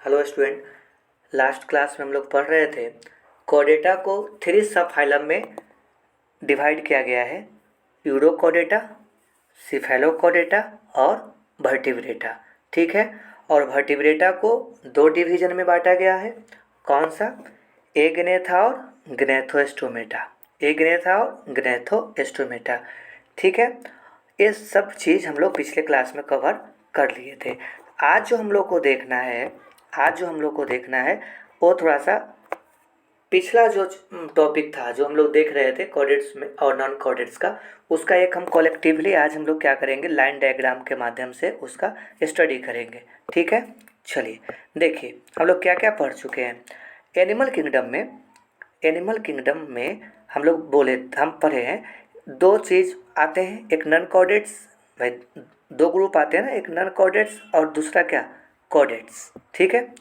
Hello student. Last class में हम लोग पढ़ रहे थे कोडेटा को 3 सब फाइलम में डिवाइड किया गया है। यूरोकोडेटा, सिफेलोकोडेटा और वर्टिब्रेटा। ठीक है। और वर्टिब्रेटा को 2 डिवीजन में बांटा गया है। कौन सा? एग्नेथा और ग्नेथोस्टोमेटा। एग्नेथा और ग्नेथोस्टोमेटा। ठीक है। ये सब चीज़ हम लोग पिछले क्लास में कवर कर लिए थे। आज जो हम लोग को देखना है वो थोड़ा सा पिछला जो टॉपिक था जो हम लोग देख रहे थे कोडेट्स में और नॉन कोडेट्स का, उसका एक हम कलेक्टिवली आज हम लोग क्या करेंगे, लाइन डायग्राम के माध्यम से उसका स्टडी करेंगे। ठीक है। चलिए देखिए हम लोग क्या क्या पढ़ चुके हैं। एनिमल किंगडम में हम पढ़े हैं 2 चीज़ आते हैं। एक नॉन कोडेट्स, भाई 2 ग्रुप आते हैं ना, एक नॉन कोडेट्स और दूसरा क्या, कोडेट्स। ठीक है।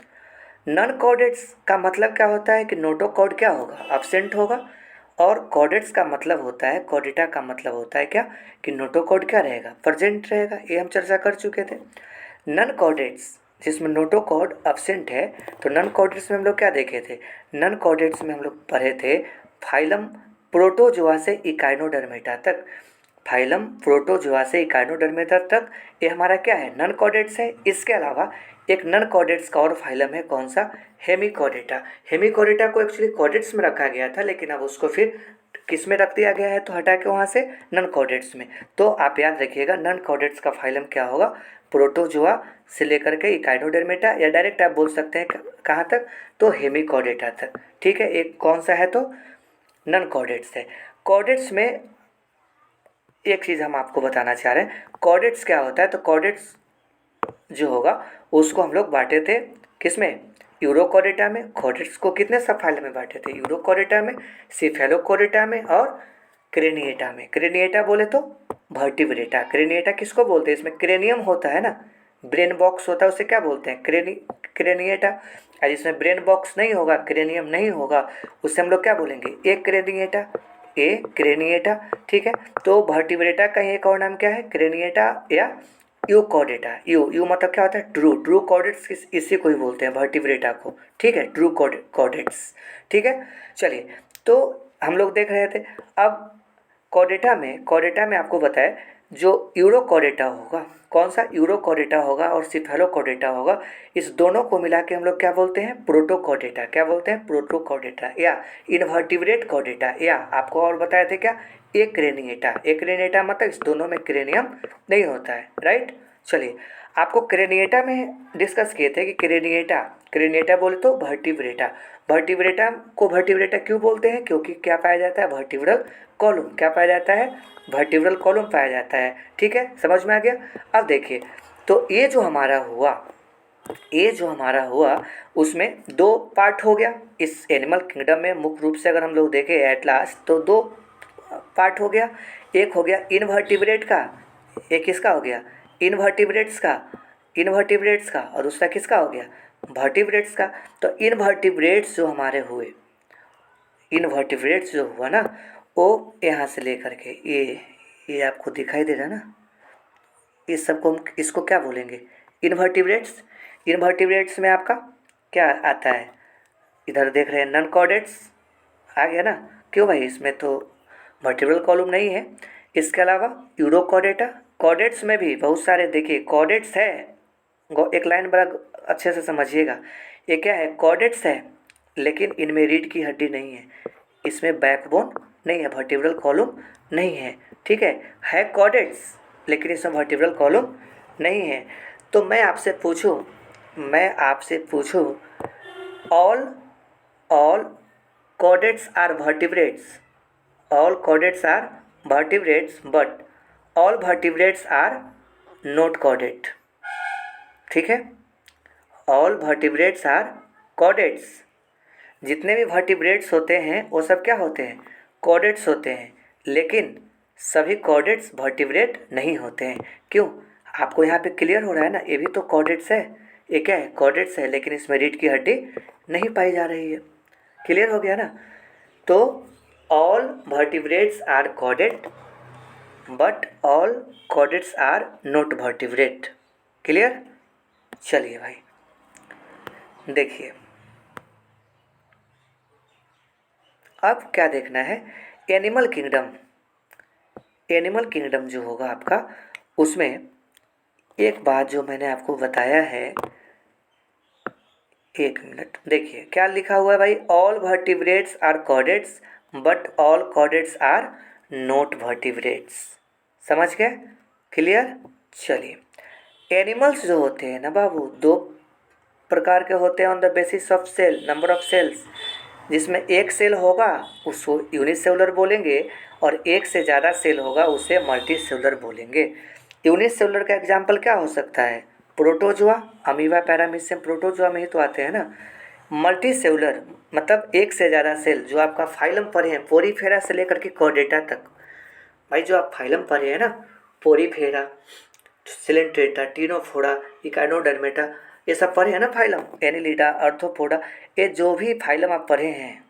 नॉन कोडेट्स का मतलब क्या होता है कि नोटोकॉड क्या होगा, अब्सेंट होगा। और कोडेट्स का मतलब होता है, कोडेटा का मतलब होता है क्या कि नोटोकॉड क्या रहेगा, प्रेजेंट रहेगा। ये हम चर्चा कर चुके थे। नॉन कोडेट्स जिसमें नोटोकॉड अब्सेंट है, तो नॉन कोडेट्स में हम लोग क्या देखे थे, नॉन कोडेट्स में हम लोग पढ़े थे फाइलम प्रोटोजोआ से इकाइनोडर्मेटा तक। फाइलम प्रोटोजोआ से इकाइनोडर्मेटा तक ये हमारा क्या है, नॉन कोडेट्स है। इसके अलावा एक नॉन कोडेट्स का और फाइलम है, कौन सा, हेमिकोडेटा। हेमिकोडेटा को एक्चुअली कोडेट्स में रखा गया था, लेकिन अब उसको फिर किस में रख दिया गया है, तो हटा के वहाँ से नॉन कोडेट्स में। तो आप याद रखिएगा नॉन कोडेट्स का फाइलम क्या होगा, प्रोटोजोआ से लेकर के इकाइनोडर्मेटा, या डायरेक्ट आप बोल सकते हैं कहाँ तक, तो हेमिकोडेटा तक। ठीक है। एक कौन सा है, तो नॉन कोडेट्स है। कोडेट्स में एक चीज़ हम आपको बताना चाह रहे हैं, कोडेट्स क्या होता है। तो कोडेट्स जो होगा उसको हम लोग बांटे थे किसमें, यूरोकोडेटा में। कोडेट्स को कितने सब फाइल में बांटे थे, यूरोकोडेटा में, सिफेलोकोडेटा में और क्रेनिएटा में। क्रेनिएटा बोले तो वर्टिब्रेटा। क्रेनिएटा किसको बोलते हैं, इसमें क्रेनियम होता है ना, ब्रेन बॉक्स होता है, उसे क्या बोलते हैं, क्रेनिएटा। और जिसमें ब्रेन बॉक्स नहीं होगा, क्रेनियम नहीं होगा, उससे हम लोग क्या बोलेंगे, ए क्रेनिएटा। ठीक है। तो वर्टिब्रेटा का एक और नाम क्या है, क्रेनिएटा या यूकोडेटा। यू मतलब क्या होता है, ट्रू कोडेट्स, इसी को ही बोलते हैं वर्टिब्रेटा को। ठीक है, ट्रू कोडेट्स। ठीक है। चलिए तो हम लोग देख रहे थे अब कोडेटा में आपको बताया जो यूरोकोडेटा होगा, कौन सा, यूरोकोडेटा होगा और सिफेलोकोडेटा होगा, इस दोनों को मिला के हम लोग क्या बोलते हैं, प्रोटोकोडेटा। क्या बोलते हैं, प्रोटोकोडेटा या इनवर्टिब्रेट कोडेटा, या आपको और बताए थे क्या, एक क्रेनिएटा मतलब इस दोनों में क्रेनियम नहीं होता है। राइट। चलिए आपको क्रेनिएटा में डिस्कस किए थे कि क्रेनिएटा बोले तो वर्टिब्रेटा को वर्टिब्रेटा क्यों बोलते हैं, क्योंकि क्या पाया जाता है, वर्टिब्रल कॉलम। क्या पाया जाता है, वर्टिब्रल कॉलम पाया जाता है। ठीक है, समझ में आ गया। अब देखिए तो ये जो हमारा हुआ उसमें 2 पार्ट हो गया। इस एनिमल किंगडम में मुख्य रूप से अगर हम लोग देखें एट लास्ट, तो 2 पार्ट हो गया। एक हो गया इनवर्टिब्रेट का, एक किसका हो गया, इनवर्टिब्रेट्स का, और दूसरा किसका हो गया, वर्टिब्रेट्स का। तो इनवर्टिब्रेट्स जो हुआ ना, वो यहाँ से लेकर के ये आपको दिखाई दे रहा है ना, इस सबको हम इसको क्या बोलेंगे, इनवर्टिब्रेट्स में आपका क्या आता है, इधर देख रहे हैं नॉन कोडेट्स आ गया ना। क्यों भाई, इसमें तो वर्टिब्रल कॉलम नहीं है। इसके अलावा यूरोकोडेटा, कोडेट्स में भी बहुत सारे, देखिए कोडेट्स है, एक लाइन बड़ा अच्छे से समझिएगा, ये क्या है, कोडेट्स है लेकिन इनमें रीढ़ की हड्डी नहीं है, इसमें बैकबोन नहीं है, वर्टिब्रल कॉलम नहीं है। ठीक है कोडेट्स लेकिन इसमें वर्टिब्रल कॉलम नहीं है। तो मैं आपसे पूछूं all chordates are vertebrates, all chordates are vertebrates but all vertebrates are not chordate। ठीक है, all vertebrates are chordates। जितने भी vertebrates होते हैं वो सब क्या होते हैं, chordates होते हैं, लेकिन सभी chordates vertebrate नहीं होते हैं। क्यों, आपको यहाँ पे क्लियर हो रहा है ना, ये भी तो chordates है, ये क्या है, chordates है, लेकिन इसमें रीढ़ की हड्डी नहीं पाई जा रही है। क्लियर हो गया ना। तो all vertebrates are chordate but all chordates are not vertebrate। Clear. चलिए भाई देखिए अब क्या देखना है, एनिमल किंगडम। एनिमल किंगडम जो होगा आपका, उसमें एक बात जो मैंने आपको बताया है, एक मिनट, देखिए क्या लिखा हुआ है भाई, all vertebrates are chordates but all chordates are not vertebrates. समझ गए? क्लियर? चलिए, एनिमल्स जो होते हैं ना बाबू, दो प्रकार के होते हैं on the basis of cell, number of cells. जिसमें एक सेल होगा उसको यूनिसेलुलर बोलेंगे, और एक से ज़्यादा सेल होगा उसे मल्टी सेलुलर बोलेंगे। यूनिसेलुलर का एग्जाम्पल क्या हो सकता है? प्रोटोजोआ, अमीबा, पैरामीशियम, प्रोटोजोआ में ही तो आते हैं ना। मल्टी सेलुलर मतलब एक से ज़्यादा सेल, जो आपका फाइलम पढ़े हैं पोरीफेरा से लेकर के कॉर्डेटा तक। भाई जो आप फाइलम पढ़े हैं ना, पोरीफेरा, सिलेंट्रेटा, टीनोफोरा, इकाइनोडर्मेटा, ये सब पढ़े हैं ना फाइलम, एनिलिडा, अर्थोपोडा, ये जो भी फाइलम आप पढ़े हैं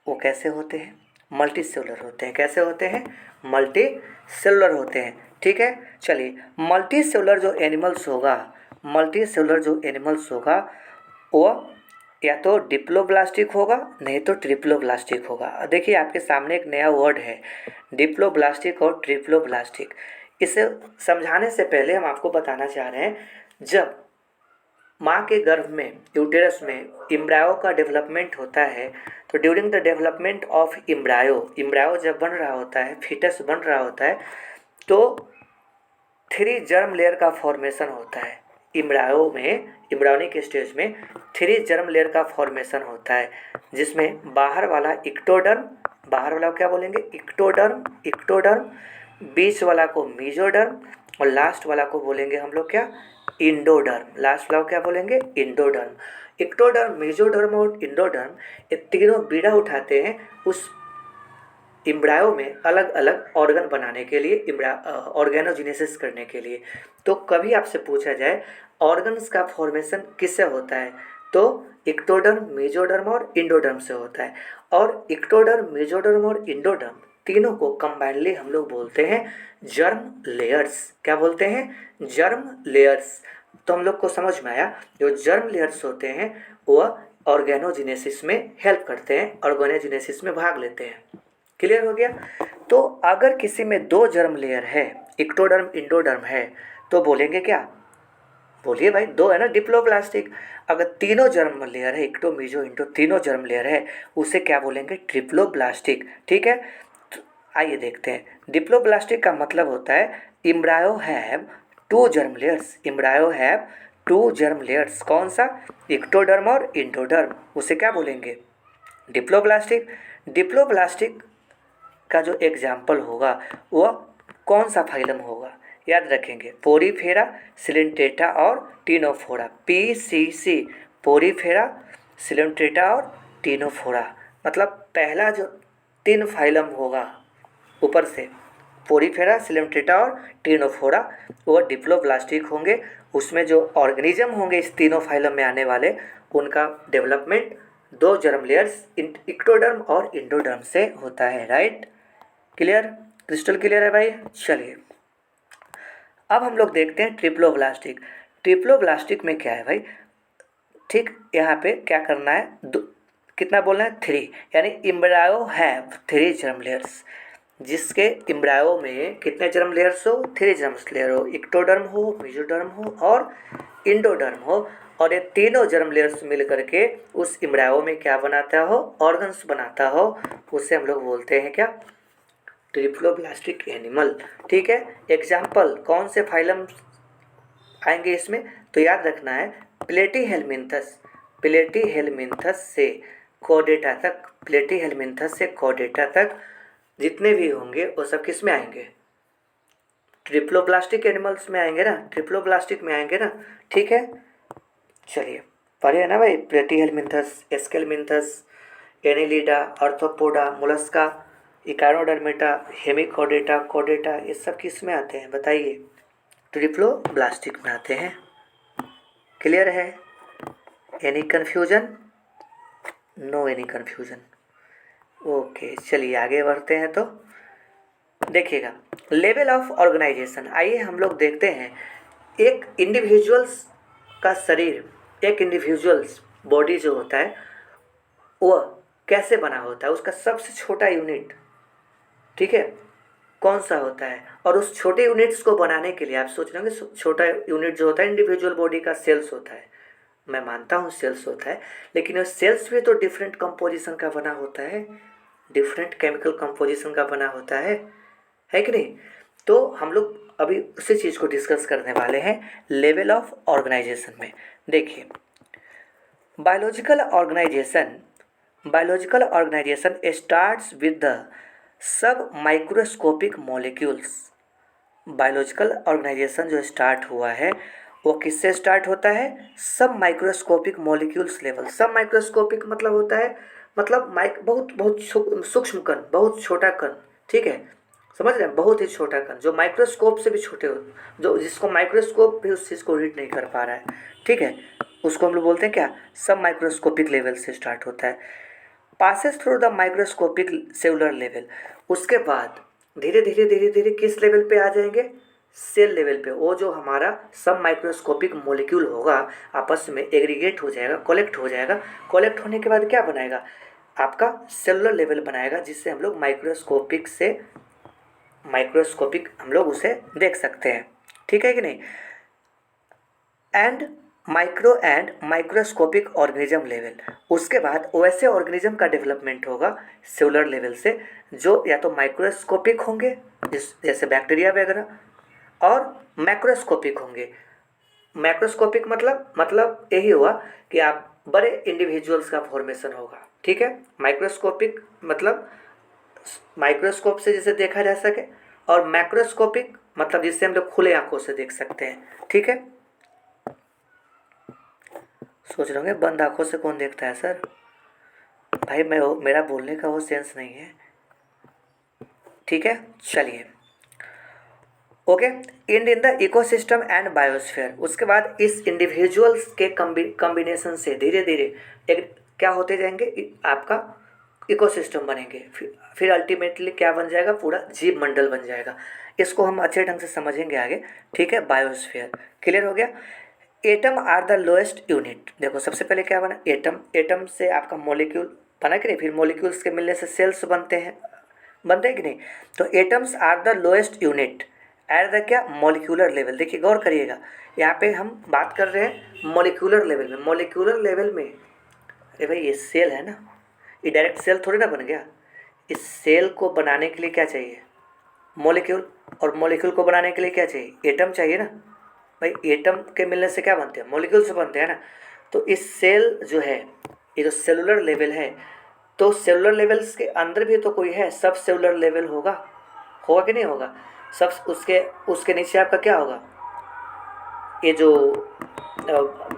वो कैसे होते हैं? मल्टी सेलुलर होते हैं। कैसे होते हैं? मल्टी सेलुलर होते हैं। ठीक है, चलिए, मल्टी सेलुलर जो एनिमल्स होगा, मल्टी सेलुलर जो एनिमल्स होगा वो या तो डिप्लोब्लास्टिक होगा, नहीं तो ट्रिप्लोब्लास्टिक होगा। देखिए आपके सामने एक नया वर्ड है, डिप्लोब्लास्टिक और ट्रिप्लोब्लास्टिक। इसे समझाने से पहले हम आपको बताना चाह रहे हैं, जब माँ के गर्भ में, यूटेरस में इम्ब्रायो का डेवलपमेंट होता है, तो during the development of embryo, embryo जब बन रहा होता है, फीटस बन रहा होता है, तो 3 जर्म लेयर का फॉर्मेशन होता है। इम्ब्रायो में, इम्ब्रायोनिक स्टेज में 3 जर्म लेयर का फॉर्मेशन होता है, जिसमें बाहर वाला इक्टोडर्म, बाहर वाला को क्या बोलेंगे? इक्टोडर्म, इक्टोडर्म, बीच वाला को मीजोडर्म, और लास्ट वाला को बोलेंगे हम लोग क्या? इंडोडर्म। लास्ट वाला को क्या बोलेंगे? इंडोडर्म। इक्टोडर्म, मेजोडर्म और इंडोडर्म, ये तीनों बीड़ा उठाते हैं उस इम्ब्रायो में अलग अलग ऑर्गन बनाने के लिए, ऑर्गेनोजेनेसिस करने के लिए। तो कभी आपसे पूछा जाए ऑर्गन्स का फॉर्मेशन किससे होता है, तो इक्टोडर्म, मेजोडर्म और इंडोडर्म से होता है। और इक्टोडर्म, मेजोडर्म और इंडोडर्म तीनों को कंबाइनली हम लोग बोलते हैं जर्म लेयर्स। क्या बोलते हैं? Germ layers. तो हम लोग को समझ में आया, जो जर्म लेयर्स होते हैं वह ऑर्गेनोजेनेसिस में हेल्प करते हैं, ऑर्गेनोजेनेसिस में भाग लेते हैं। क्लियर हो गया? तो अगर किसी में 2 जर्म लेयर है, इक्टोडर्म, इंडोडर्म है, तो बोलेंगे क्या? बोलिए भाई, 2 है ना, डिप्लोब्लास्टिक। अगर तीनों जर्म लेयर है, इक्टो, मीजो, इंडो, तीनों जर्म लेयर है, उसे क्या बोलेंगे? ट्रिप्लोब्लास्टिक। ठीक है, तो आइए देखते हैं। डिप्लोब्लास्टिक का मतलब होता है embryo have 2 germ layers. Embryo have 2 germ layers. कौन सा? इक्टोडर्म और इंडोडर्म। उसे क्या बोलेंगे? डिप्लोब्लास्टिक। डिप्लोब्लास्टिक का जो एग्जाम्पल होगा वह कौन सा फाइलम होगा? याद रखेंगे, पोरीफेरा, सिलेंट्रेटा और टीनोफोरा, PCC, पोरीफेरा, सिलेंट्रेटा और टीनोफोरा। मतलब पहला जो 3 फाइलम होगा ऊपर से, पोरीफेरा, सिलेंट्रेटा और टीनोफोरा, वह डिप्लोब्लास्टिक होंगे। उसमें जो ऑर्गेनिज्म होंगे इस तीनों फाइलम में आने वाले, उनका डेवलपमेंट 2 जर्म लेयर्स इक्टोडर्म और इंडोडर्म से होता है। राइट? क्लियर? क्रिस्टल क्लियर है भाई? चलिए, अब हम लोग देखते हैं ट्रिप्लोब्लास्टिक। ट्रिप्लोब्लास्टिक में क्या है भाई? ठीक, यहाँ पे क्या करना है, कितना बोलना है? 3, यानी इम्ब्रायो हैव 3 जर्म लेयर्स। जिसके इम्ब्रायो में कितने जर्म लेयर्स हो? 3 जर्म लेयर हो, इक्टोडर्म हो, मेजोडर्म हो और इंडोडर्म हो। और ये तीनों जर्म लेयर्स मिल करके उस इम्ब्रायो में क्या बनाता हो? ऑर्गन्स बनाता हो। उसे हम लोग बोलते हैं क्या? Triploblastic animal. ठीक है, एग्जाम्पल कौन से फाइलम आएंगे इसमें? तो याद रखना है, प्लेटीहेलमिन्थस, प्लेटीहेलमिन्थस से कॉर्डेटा तक, प्लेटीहेलमिन्थस से कॉर्डेटा तक जितने भी होंगे वो सब किस में आएंगे? ट्रिप्लोब्लास्टिक एनिमल्स में आएंगे ना, ट्रिप्लोब्लास्टिक में आएंगे ना। ठीक है, चलिए, पढ़िए ना भाई, Platyhelminthes, Aschelminthes, Annelida, Arthropoda, Mollusca, Echinodermata, Hemichordata, Chordata, ये सब किस में आते हैं बताइए? ट्रिप्लोब्लास्टिक में आते हैं। क्लियर है? Any confusion? No any confusion. Okay, चलिए आगे बढ़ते हैं। तो देखिएगा, लेवल ऑफ ऑर्गेनाइजेशन। आइए हम लोग देखते हैं, एक इंडिविजुअल्स का शरीर एक इंडिविजुअल्स बॉडी जो होता है वह कैसे बना होता है, उसका सबसे छोटा यूनिट, ठीक है, कौन सा होता है। और उस छोटे यूनिट्स को बनाने के लिए आप सोच रहे होंगे छोटा यूनिट जो होता है इंडिविजुअल बॉडी का सेल्स होता है। मैं मानता हूँ सेल्स होता है, लेकिन उस सेल्स भी तो डिफरेंट कंपोजिशन का बना होता है, डिफरेंट केमिकल कंपोजिशन का बना होता है कि नहीं। तो हम लोग अभी उसी चीज़ को डिस्कस करने वाले हैं लेवल ऑफ ऑर्गेनाइजेशन में। देखिए, biological organization starts with the sub microscopic molecules. Biological organization जो स्टार्ट हुआ है वो किससे स्टार्ट होता है, sub microscopic molecules level. Sub microscopic मतलब होता है, मतलब बहुत बहुत सूक्ष्म कण, बहुत छोटा कण, ठीक है, समझ रहे हैं, बहुत ही छोटा कण जो माइक्रोस्कोप से भी छोटे हो, जो जिसको माइक्रोस्कोप भी उस चीज़ को रीड नहीं कर पा रहा है, ठीक है, उसको हम लोग बोलते हैं क्या, सब माइक्रोस्कोपिक लेवल से स्टार्ट होता है। Passes through the microscopic cellular level, उसके बाद धीरे धीरे धीरे धीरे किस लेवल पे आ जाएंगे, सेल लेवल पे। वो जो हमारा सब माइक्रोस्कोपिक मॉलिक्यूल होगा आपस में एग्रीगेट हो जाएगा, कलेक्ट हो जाएगा। कलेक्ट होने के बाद क्या बनाएगा, आपका सेलुलर लेवल बनाएगा, जिससे हम लोग माइक्रोस्कोपिक हम लोग उसे देख सकते हैं, ठीक है कि नहीं। एंड माइक्रोस्कोपिक ऑर्गेनिज्म लेवल, उसके बाद वैसे ऑर्गेनिज्म का डेवलपमेंट होगा सेलुलर लेवल से जो या तो माइक्रोस्कोपिक होंगे जैसे बैक्टीरिया वगैरह, और मैक्रोस्कोपिक होंगे। मैक्रोस्कोपिक मतलब यही हुआ कि आप बड़े इंडिविजुअल्स का फॉर्मेशन होगा, ठीक है। माइक्रोस्कोपिक मतलब माइक्रोस्कोप से जिसे देखा जा सके, और मैक्रोस्कोपिक मतलब जिससे हम लोग खुले आंखों से देख सकते हैं, ठीक है। सोच रहे होंगे बंद आंखों से कौन देखता है सर, भाई मेरा बोलने का वो सेंस नहीं है, ठीक है। चलिए, okay. In the ecosystem and biosphere, उसके बाद इस इंडिविजुअल्स के कॉम्बिनेशन से धीरे धीरे एक क्या होते जाएंगे, आपका इकोसिस्टम बनेंगे, फिर अल्टीमेटली क्या बन जाएगा, पूरा जीव मंडल बन जाएगा। इसको हम अच्छे ढंग से समझेंगे आगे, ठीक है। बायोस्फीयर क्लियर हो गया। Atom are the lowest unit, देखो सबसे पहले क्या बना, एटम से आपका मॉलिक्यूल बना कि नहीं, फिर मॉलिक्यूल्स के मिलने से सेल्स बनते हैं कि नहीं। तो atoms are the lowest unit at the क्या, मॉलिक्यूलर लेवल। देखिए गौर करिएगा, यहाँ पे हम बात कर रहे हैं मॉलिक्यूलर लेवल में। मॉलिक्यूलर लेवल में, अरे भाई ये सेल है ना, ये डायरेक्ट सेल थोड़ी ना बन गया। इस सेल को बनाने के लिए क्या चाहिए, मॉलिक्यूल, और मॉलिक्यूल को बनाने के लिए क्या चाहिए, एटम चाहिए ना। भाई एटम के मिलने से क्या बनते हैं, मॉलिक्यूल से बनते हैं ना। तो इस सेल जो है, ये जो सेलुलर लेवल है, तो सेलुलर लेवल्स के अंदर भी तो कोई है, सब सेलुलर लेवल होगा कि नहीं होगा। सब उसके नीचे आपका क्या होगा, ये जो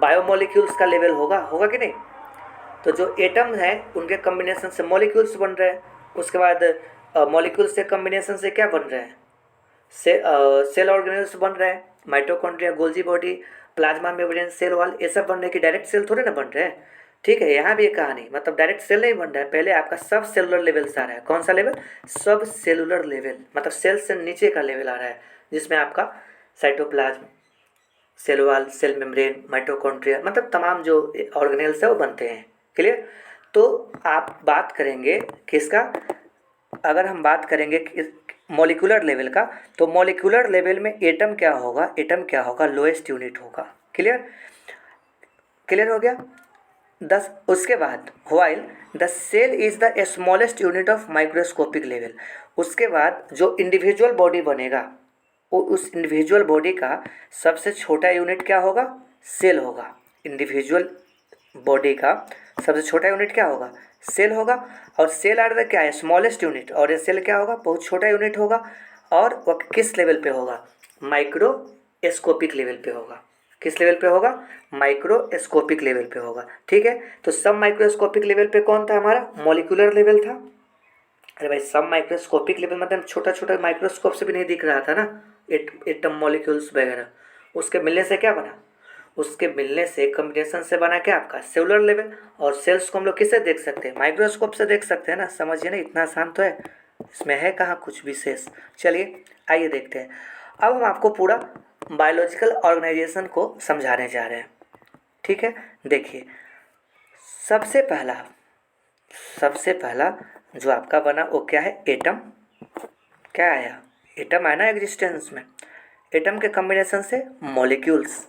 बायोमोलिक्यूल्स का लेवल होगा कि नहीं। तो जो एटम है उनके कम्बिनेशन से मॉलिक्यूल्स बन रहे हैं, उसके बाद मॉलिक्यूल्स से कम्बिनेशन से क्या बन रहे हैं, सेल ऑर्गेनेल्स बन रहे हैं, mitochondria, Golgi body, plasma membrane, cell wall, ये सब बनने की डायरेक्ट सेल थोड़े ना बन रहे हैं, ठीक है। यहाँ भी एक कहानी, मतलब डायरेक्ट सेल नहीं बन रहा है, पहले आपका सब सेलुलर लेवल से आ रहा है। कौन सा लेवल, सब सेलुलर लेवल, मतलब सेल से नीचे का लेवल आ रहा है, जिसमें आपका cytoplasm, cell wall, cell membrane, mitochondria, मतलब तमाम जो ऑर्गेनेल्स है वो बनते हैं, क्लियर। तो आप बात करेंगे किसका, अगर हम बात करेंगे मॉलिक्यूलर लेवल का, तो मॉलिक्यूलर लेवल में एटम क्या होगा, लोएस्ट यूनिट होगा, क्लियर हो गया। उसके बाद while the cell is the smallest unit of microscopic level, उसके बाद जो इंडिविजुअल बॉडी बनेगा वो उस इंडिविजुअल बॉडी का सबसे छोटा यूनिट क्या होगा, सेल होगा। इंडिविजुअल बॉडी का सबसे छोटा यूनिट क्या होगा, सेल होगा। और सेल आर द क्या है, स्मॉलेस्ट यूनिट, और ये सेल क्या होगा, बहुत छोटा यूनिट होगा। और वह किस लेवल पे होगा, माइक्रोस्कोपिक लेवल पे होगा। किस लेवल पे होगा, माइक्रोस्कोपिक लेवल पे होगा, ठीक है। तो सब माइक्रोस्कोपिक लेवल पे कौन था, हमारा मॉलिक्यूलर लेवल था। अरे भाई सब माइक्रोस्कोपिक लेवल मतलब छोटा छोटा माइक्रोस्कोप से भी नहीं दिख रहा था ना, एटम मॉलिक्यूल्स वगैरह, उसके मिलने से क्या बना, उसके मिलने से कॉम्बिनेशन से बना क्या, आपका सेलुलर लेवल। और सेल्स को हम लोग किससे देख सकते हैं, माइक्रोस्कोप से देख सकते हैं ना, समझिए ना, इतना आसान तो है, इसमें है कहाँ कुछ विशेष। चलिए आइए देखते हैं, अब हम आपको पूरा बायोलॉजिकल ऑर्गेनाइजेशन को समझाने जा रहे हैं, ठीक है, देखिए सबसे पहला जो आपका बना वो क्या है, एटम। क्या आया, एटम आया ना एग्जिस्टेंस में। एटम के कॉम्बिनेशन से मॉलिक्यूल्स,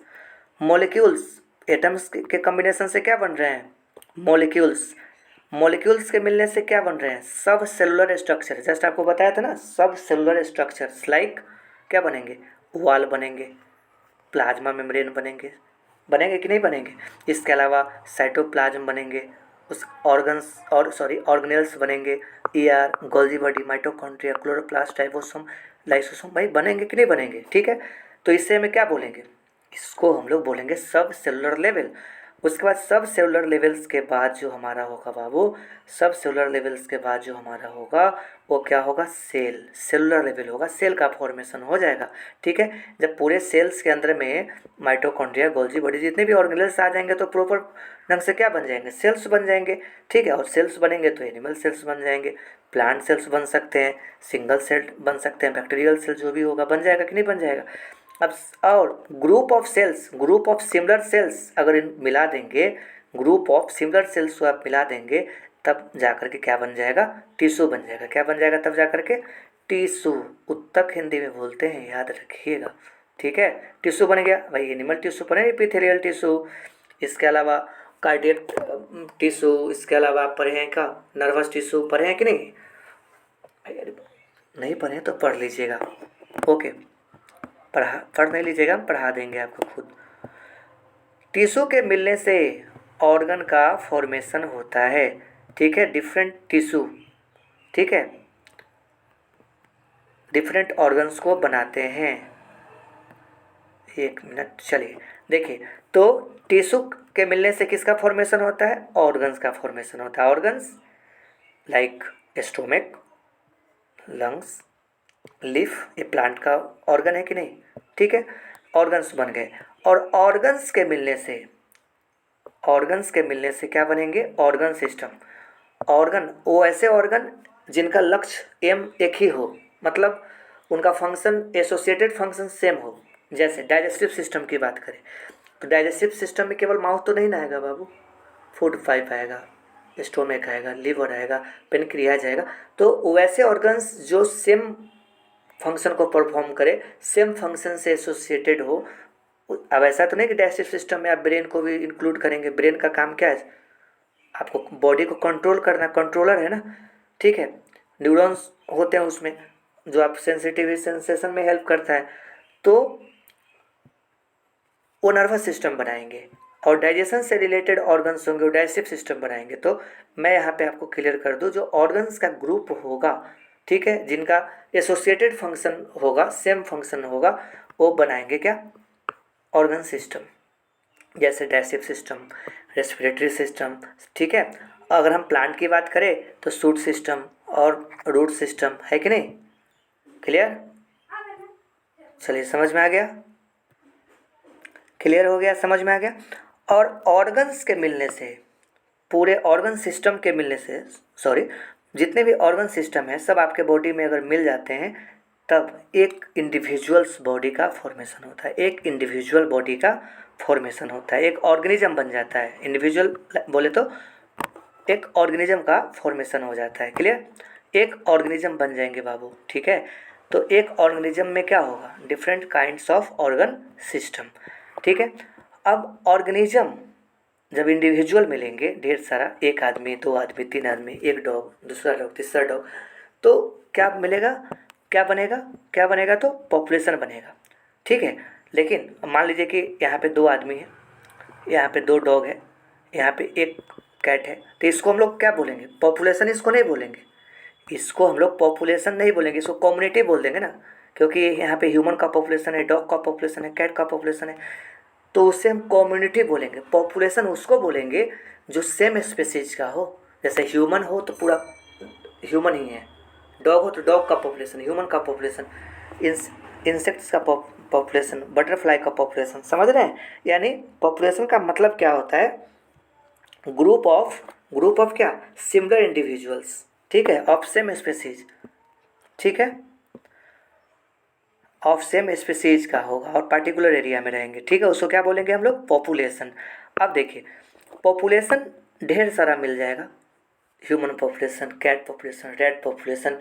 एटम्स के कॉम्बिनेशन से क्या बन रहे हैं, मॉलिक्यूल्स। मॉलिक्यूल्स के मिलने से क्या बन रहे हैं, सब सेलुलर स्ट्रक्चर। जस्ट आपको बताया था ना, सब सेलुलर स्ट्रक्चर्स लाइक क्या बनेंगे, वॉल बनेंगे, प्लाज्मा मेम्ब्रेन बनेंगे कि नहीं बनेंगे। इसके अलावा साइटोप्लाज्म बनेंगे, उस ऑर्गन्स और ऑर्गेनेल्स बनेंगे, ER, Golgi body, mitochondria, chloroplast, ribosome, lysosome, भाई बनेंगे कि नहीं बनेंगे। ठीक है, तो इससे हमें क्या बोलेंगे, इसको हम लोग बोलेंगे सब सेलुलर लेवल। उसके बाद सब सेलुलर लेवल्स के बाद जो हमारा होगा बाबू, सब सेलुलर लेवल्स के बाद जो हमारा होगा वो क्या होगा, सेलुलर लेवल होगा, सेल का फॉर्मेशन हो जाएगा। ठीक है, जब पूरे सेल्स के अंदर में माइटोकॉन्ड्रिया, गोल्जी बॉडी, जितने भी ऑर्गेनेल्स आ जाएंगे तो प्रॉपर ढंग से क्या बन जाएंगे, सेल्स बन जाएंगे। ठीक है, और सेल्स बनेंगे तो एनिमल सेल्स बन जाएंगे, प्लांट सेल्स बन सकते हैं, सिंगल सेल बन सकते हैं, बैक्टीरियल सेल जो भी होगा बन जाएगा कि नहीं बन जाएगा। अब और group of cells, group of similar cells अगर इन मिला देंगे, ग्रुप ऑफ सिमिलर सेल्स को आप मिला देंगे तब जा कर के क्या बन जाएगा, टिश्यू बन जाएगा। क्या बन जाएगा तब जा कर के, टिश्यू। उत्तक हिंदी में बोलते हैं, याद रखिएगा। ठीक है, टिश्यू बन गया भाई, एनिमल टिश्यू बने, एपिथेलियल टिश्यू। इसके अलावा कार्डियक टिश्यू, इसके अलावा आप पढ़े हैं क्या, नर्वस टिश्यू पढ़े हैं कि नहीं, नहीं पढ़े तो पढ़ लीजिएगा। ओके, पढ़ नहीं लीजिएगा, हम पढ़ा देंगे आपको खुद। टिश्यू के मिलने से ऑर्गन का फॉर्मेशन होता है। ठीक है, डिफरेंट टिश्यू, ठीक है, डिफरेंट ऑर्गन्स को बनाते हैं। एक मिनट, चलिए देखिए, तो टिश्यू के मिलने से किसका फॉर्मेशन होता है, ऑर्गन्स का फॉर्मेशन होता है। ऑर्गन्स लाइक स्टोमक, लंग्स, लिफ, ये प्लांट का ऑर्गन है कि नहीं। ठीक है, ऑर्गन्स बन गए। और ऑर्गन्स के मिलने से क्या बनेंगे, ऑर्गन सिस्टम। ऑर्गन वो ऐसे ऑर्गन जिनका लक्ष्य एम एक ही हो, मतलब उनका फंक्शन, एसोसिएटेड फंक्शन सेम हो। जैसे डाइजेस्टिव सिस्टम की बात करें तो डाइजेस्टिव सिस्टम में केवल माउथ तो नहीं ना आएगा बाबू, फूड पाइप आएगा, स्टोमक आएगा, लिवर आएगा, पेनक्रियाज आएगा। तो वैसे ऑर्गन्स जो सेम फंक्शन को परफॉर्म करे, सेम फंक्शन से एसोसिएटेड हो। अब ऐसा तो नहीं कि डाइजेस्टिव सिस्टम में आप ब्रेन को भी इंक्लूड करेंगे। ब्रेन का काम क्या है, आपको बॉडी को कंट्रोल करना, कंट्रोलर है ना। ठीक है, न्यूरॉन्स होते हैं उसमें जो आप सेंसिटिव सेंसेशन में हेल्प करता है, तो वो नर्वस सिस्टम बनाएंगे। और डाइजेशन से रिलेटेड ऑर्गन्स होंगे वो डाइजेस्टिव सिस्टम बनाएंगे। तो मैं यहाँ पे आपको क्लियर कर दूँ, जो ऑर्गन्स का ग्रुप होगा, ठीक है, जिनका एसोसिएटेड फंक्शन होगा, सेम फंक्शन होगा, वो बनाएंगे क्या, ऑर्गन सिस्टम। जैसे डाइजेस्टिव सिस्टम, रेस्पिरेटरी सिस्टम। ठीक है, अगर हम प्लांट की बात करें तो शूट सिस्टम और रूट सिस्टम, है कि नहीं, क्लियर। चलिए, समझ में आ गया, क्लियर हो गया, समझ में आ गया। और ऑर्गन्स के मिलने से, पूरे ऑर्गन सिस्टम के मिलने से, जितने भी ऑर्गन सिस्टम है सब आपके बॉडी में अगर मिल जाते हैं तब एक इंडिविजुअल्स बॉडी का फॉर्मेशन होता है, एक इंडिविजुअल बॉडी का फॉर्मेशन होता है, एक ऑर्गेनिज्म बन जाता है। इंडिविजुअल बोले तो एक ऑर्गेनिज्म का फॉर्मेशन हो जाता है, क्लियर। एक ऑर्गेनिज्म बन जाएंगे बाबू। ठीक है, तो एक ऑर्गेनिज्म में क्या होगा, different kinds of organ system. ठीक है, अब ऑर्गेनिज्म जब इंडिविजुअल मिलेंगे ढेर सारा, एक आदमी, दो आदमी, तीन आदमी, एक डॉग, दूसरा डॉग, तीसरा डॉग, तो क्या मिलेगा, क्या बनेगा तो पॉपुलेशन बनेगा। ठीक है, लेकिन मान लीजिए कि यहाँ पे दो आदमी हैं, यहाँ पे दो डॉग है, यहाँ पे एक कैट है, तो इसको हम लोग क्या बोलेंगे, पॉपुलेशन इसको नहीं बोलेंगे, इसको हम लोग पॉपुलेशन नहीं बोलेंगे, इसको कम्युनिटी बोल देंगे ना। क्योंकि यहाँ पे ह्यूमन का पॉपुलेशन है, डॉग का पॉपुलेशन है, कैट का पॉपुलेशन है, तो उससे हम कम्युनिटी बोलेंगे। पॉपुलेशन उसको बोलेंगे जो सेम स्पेसीज का हो। जैसे ह्यूमन हो तो पूरा ह्यूमन ही है, डॉग हो तो डॉग का पॉपुलेशन, ह्यूमन का पॉपुलेशन, इंसेक्ट्स का पॉपुलेशन, बटरफ्लाई का पॉपुलेशन, समझ रहे हैं। यानी पॉपुलेशन का मतलब क्या होता है, ग्रुप ऑफ क्या, सिमिलर इंडिविजुअल्स, ठीक है, ऑफ सेम स्पेसीज, ठीक है, ऑफ सेम स्पेसीज का होगा और पार्टिकुलर एरिया में रहेंगे। ठीक है, उसको क्या बोलेंगे हम लोग, पॉपुलेशन। अब देखिए पॉपुलेशन ढेर सारा मिल जाएगा, human population, cat population, rat population,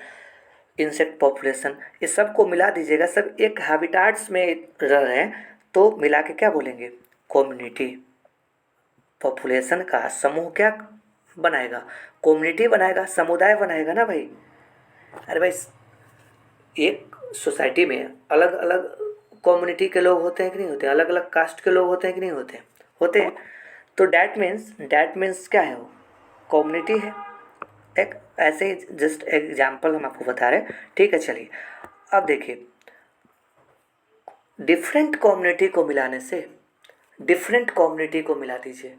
insect population, ये सबको मिला दीजिएगा, सब एक हैबिटाट्स में रह रहे हैं, तो मिला के क्या बोलेंगे, कम्युनिटी। पॉपुलेशन का समूह क्या बनाएगा, कम्युनिटी बनाएगा, समुदाय बनाएगा ना भाई। अरे भाई एक सोसाइटी में अलग अलग कम्युनिटी के लोग होते हैं कि नहीं होते, अलग अलग कास्ट के लोग होते हैं कि नहीं होते, होते हैं। तो डैट मीन्स क्या है, वो कम्युनिटी है। एक ऐसे ही जस्ट एग्जाम्पल हम आपको बता रहे हैं, ठीक है। चलिए अब देखिए डिफरेंट कम्युनिटी को मिलाने से, डिफरेंट कम्युनिटी को मिला दीजिए,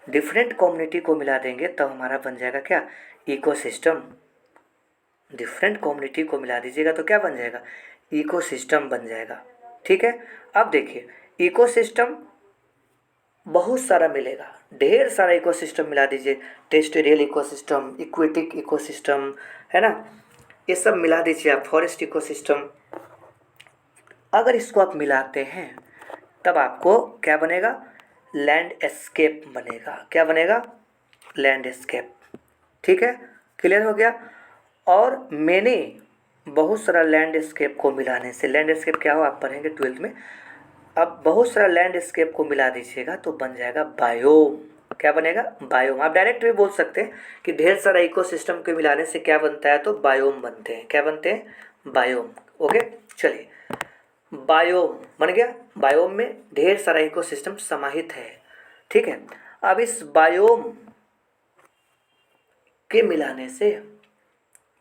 डिफरेंट कम्युनिटी को मिला देंगे तब हमारा बन जाएगा क्या, इकोसिस्टम। डिफरेंट कम्युनिटी को मिला दीजिएगा तो क्या बन जाएगा, इकोसिस्टम बन जाएगा, ठीक है। अब देखिए इकोसिस्टम बहुत सारा मिलेगा, ढेर सारा इकोसिस्टम मिला दीजिए, टेरेस्ट्रियल इकोसिस्टम, इक्वेटिक इकोसिस्टम, है ना, ये सब मिला दीजिए आप, फॉरेस्ट इकोसिस्टम। अगर इसको आप मिलाते हैं तब आपको क्या बनेगा, लैंडस्केप बनेगा। क्या बनेगा, लैंडस्केप, ठीक है, क्लियर हो गया। और मैंने बहुत सारा लैंडस्केप को मिलाने से, लैंडस्केप क्या हो आप पढ़ेंगे 12th में। अब बहुत सारा लैंडस्केप को मिला दीजिएगा तो बन जाएगा बायोम। क्या बनेगा, बायोम। आप डायरेक्ट भी बोल सकते हैं कि ढेर सारा इकोसिस्टम के मिलाने से क्या बनता है, तो बायोम बनते हैं। क्या बनते हैं, बायोम। ओके चलिए बायोम बन गया, बायोम में ढेर सारा इकोसिस्टम समाहित है, ठीक है। अब इस बायोम के मिलाने से,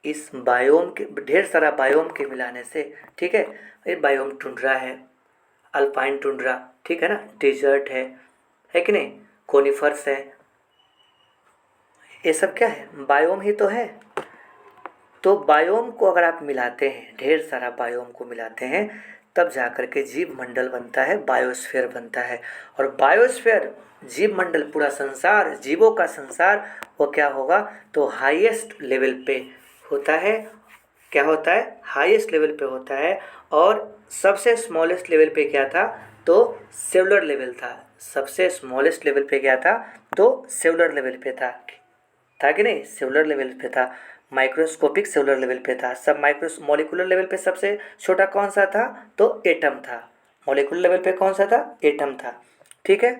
इस बायोम के ढेर सारा बायोम के मिलाने से, ठीक है, ये बायोम टुंड्रा है, अल्पाइन टुंड्रा, ठीक है ना, डेजर्ट है कि नहीं, कोनिफर्स है, ये सब क्या है, बायोम ही तो है। तो बायोम को अगर आप मिलाते हैं, ढेर सारा बायोम को मिलाते हैं तब जाकर के जीव मंडल बनता है, बायोस्फीयर बनता है। और बायोस्फीयर, जीव मंडल, पूरा संसार, जीवों का संसार, वो क्या होगा, तो हाईएस्ट लेवल पे होता है। क्या होता है, हाईएस्ट लेवल पे होता है। और सबसे स्मॉलेस्ट लेवल पे क्या था, तो सेलुलर लेवल था। सबसे स्मॉलेस्ट लेवल पे क्या था, तो सेलुलर लेवल पे था कि नहीं, सेलुलर लेवल पे था, माइक्रोस्कोपिक सेलुलर लेवल पे था। सब मॉलिक्यूलर लेवल पे सबसे छोटा कौन सा था, तो एटम था। मॉलिक्यूलर लेवल पे कौन सा था, एटम था, ठीक है,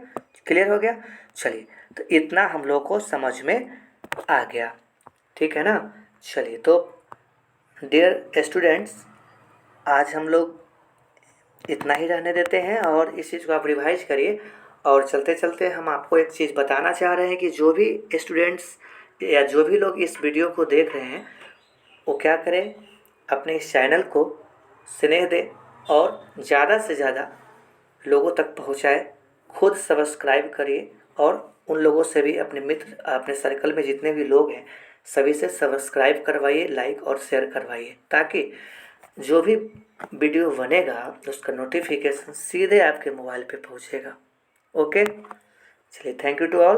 क्लियर हो गया। चलिए तो इतना हम लोग को समझ में आ गया, ठीक है ना। चलिए तो डियर स्टूडेंट्स आज हम लोग इतना ही रहने देते हैं और इस चीज़ को आप रिवाइज करिए। और चलते चलते हम आपको एक चीज़ बताना चाह रहे हैं कि जो भी स्टूडेंट्स या जो भी लोग इस वीडियो को देख रहे हैं वो क्या करें, अपने इस चैनल को स्नेह दें और ज़्यादा से ज़्यादा लोगों तक पहुंचाएं। खुद सब्सक्राइब करिए और उन लोगों से भी, अपने मित्र, अपने सर्कल में जितने भी लोग हैं सभी से सब्सक्राइब करवाइए, लाइक और शेयर करवाइए, ताकि जो भी वीडियो बनेगा उसका नोटिफिकेशन सीधे आपके मोबाइल पे पहुंचेगा। ओके चलिए, थैंक यू टू ऑल।